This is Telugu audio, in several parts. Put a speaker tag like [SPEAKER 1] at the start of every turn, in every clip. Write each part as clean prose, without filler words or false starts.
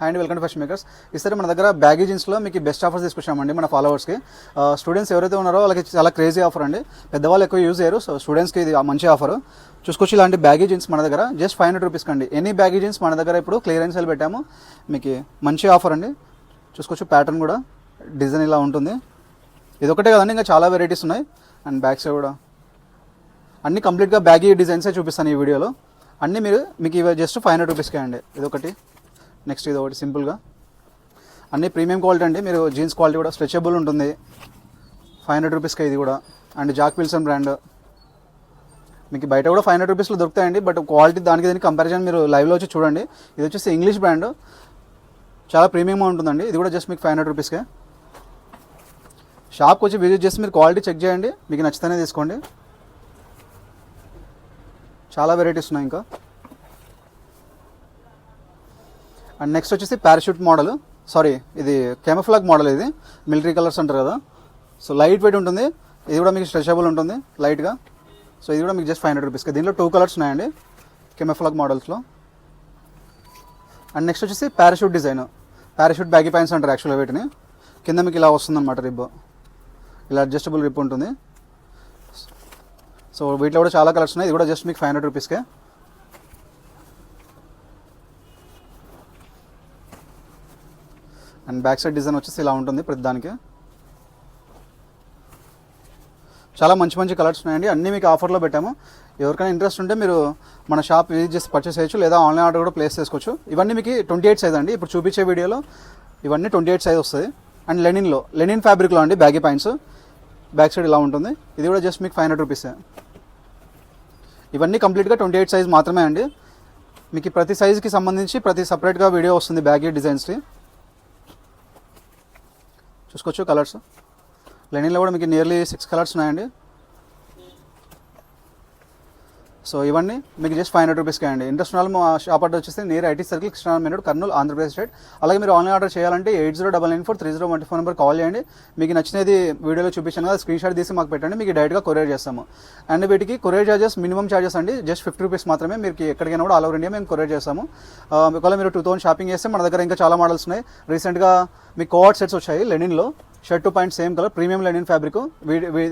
[SPEAKER 1] హాయ్ అండి, వెల్కమ్ టు ఫ్యాషన్ మేకర్స్. ఈసారి మన దగ్గర బ్యాగీ జీన్స్లో మీకు బెస్ట్ ఆఫర్స్ తీసుకొచ్చామండి మన ఫాలోవర్స్కి. స్టూడెంట్స్ ఎవరైతే ఉన్నారో వాళ్ళకి చాలా క్రేజీ ఆఫర్ అండి. పెద్దవాళ్ళు ఎక్కువ యూజ్ చేయరు, సో స్టూడెంట్స్కి ఇది మంచి ఆఫర్. చూసుకొచ్చి ఇలాంటి బ్యాగీ జీన్స్ మన దగ్గర జస్ట్ 500 రూపీస్కి అండి. ఎనీ బ్యాగీ జీన్స్ మన దగ్గర ఇప్పుడు క్లియరెన్స్ సేల్ పెట్టాము. మీకు మంచి ఆఫర్ అండి. చూసుకోవచ్చు ప్యాటర్న్ కూడా డిజైన్ ఇలా ఉంటుంది. ఇది ఒకటే కదండి, ఇంకా చాలా వెరైటీస్ ఉన్నాయి. అండ్ బ్యాక్ సైడ్ కూడా అన్నీ కంప్లీట్గా బ్యాగీ డిజైన్సే చూపిస్తాను ఈ వీడియోలో. అన్నీ మీకు ఇవి జస్ట్ 500 రూపీస్కే అండి. ఇదొకటి, నెక్స్ట్ ఇది ఒకటి సింపుల్గా. అన్నీ ప్రీమియం క్వాలిటీ అండి. మీరు జీన్స్ క్వాలిటీ కూడా స్ట్రెచబుల్ ఉంటుంది. 500 రూపీస్కే ఇది కూడా. అండ్ జాక్ విల్సన్ బ్రాండ్ మీకు బయట కూడా 500 రూపీస్లో దొరుకుతాయండి, బట్ క్వాలిటీ దానికి కంపారిజన్ మీరు లైవ్లో వచ్చి చూడండి. ఇది వచ్చేసి ఇంగ్లీష్ బ్రాండ్, చాలా ప్రీమియంగా ఉంటుందండి. ఇది కూడా జస్ట్ మీకు 500 రూపీస్కే. షాప్కి వచ్చి విజిట్ చేసి మీరు క్వాలిటీ చెక్ చేయండి, మీకు నచ్చితేనే తీసుకోండి. చాలా వెరైటీస్ ఉన్నాయి ఇంకా. అండ్ నెక్స్ట్ వచ్చేసి పారాషూట్ మోడల్, సారీ ఇది కెమఫ్లాగ్ మోడల్. ఇది మిలిటరీ కలర్స్ అంటారు కదా, సో లైట్ వెయిట్ ఉంటుంది. ఇది కూడా మీకు స్ట్రెచబుల్ ఉంటుంది లైట్గా. సో ఇది కూడా మీకు జస్ట్ 500 రూపీస్కి. దీంట్లో 2 కలర్స్ ఉన్నాయండి కెమఫ్లాగ్ మోడల్స్లో. అండ్ నెక్స్ట్ వచ్చేసి parachute design, parachute baggy pants అంటారు యాక్చువల్గా వీటిని. కింద మీకు ఇలా వస్తుందన్నమాట రిబ్, ఇలా అడ్జస్టబుల్ రిబ్ ఉంటుంది. సో వీటిలో కూడా చాలా కలర్స్ ఉన్నాయి. ఇది కూడా జస్ట్ మీకు 500 రూపీస్కే. అండ్ బ్యాక్ సైడ్ డిజైన్ వచ్చేసి ఇలా ఉంటుంది ప్రతిదానికి. చాలా మంచి మంచి కలర్స్ ఉన్నాయండి. అన్నీ మీకు ఆఫర్లో పెట్టాము. ఎవరికైనా ఇంట్రెస్ట్ ఉంటే మీరు మన షాప్ విజిట్ చేసి పర్చేస్ చేయొచ్చు, లేదా ఆన్లైన్ ఆర్డర్ కూడా ప్లేస్ చేసుకోవచ్చు. ఇవన్నీ మీకు 28 సైజ్ అండి. ఇప్పుడు చూపించే వీడియోలో ఇవన్నీ 28 సైజ్ వస్తుంది. అండ్ లెనిన్ ఫ్యాబ్రిక్లో అండి బ్యాగీ ప్యాంట్స్. బ్యాక్ సైడ్ ఇలా ఉంటుంది. ఇది కూడా జస్ట్ మీకు 500 రూపీసే. ఇవన్నీ కంప్లీట్గా 28 సైజ్ మాత్రమే అండి. మీకు ప్రతి సైజుకి సంబంధించి ప్రతి సపరేట్గా వీడియో వస్తుంది బ్యాగీ డిజైన్స్కి. చూసుకోవచ్చు కలర్స్. లెనిన్లో కూడా మీకు నియర్లీ 6 కలర్స్ ఉన్నాయండి. సో ఇవన్నీ మీకు జస్ట్ 500 రూపీస్కే అండి. ఇంట్రెస్ట్ ఉన్న మా షాప్ అడ్రస్ వచ్చేసి near IT circle, Krishna main road, Kurnool, Andhra Pradesh state. అలాగే మీరు ఆన్లైన్ ఆర్డర్ చేయాలంటే 80994301 నెంబర్ కాల్ చేయండి. మీకు నచ్చినది వీడియోలో చూపించాను కదా, స్క్రీన్ షాట్ తీసి మాకు పెట్టండి, మీకు డైరెక్ట్గా కొరియర్ చేస్తాము. అండ్ వీటికి కొరియర్ చార్జెస్ మినిమం చార్జెస్ అండి జస్ట్ 50 రూపీస్ మాత్రమే. మీకు ఎక్కడికైనా కూడా ఆల్ ఓవర్ ఇండియా మేము కొరియర్ చేస్తాము. ఒకవేళ మీరు 2000 షాపింగ్ చేస్తే మన దగ్గర ఇంకా చాలా మోడల్స్ ఉన్నాయి. రీసెంట్గా మీకు కోఆర్డ్ సెట్స్ వచ్చాయి లెనిన్లో, shirt to point same colour, premium linen fabric.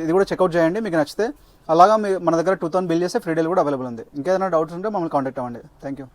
[SPEAKER 1] ఇది కూడా చెక్అవుట్ చేయండి మీకు నచ్చితే. అలాగా మన దగ్గర 2000 బిల్ చేస్తే ఫ్రీ డెలివరీ కూడా అవైలబుల్ ఉంది. ఇంకేదైనా డౌట్స్ ఉంటే మమ్మల్ని కాంటాక్ట్ అవ్వండి. Thank you.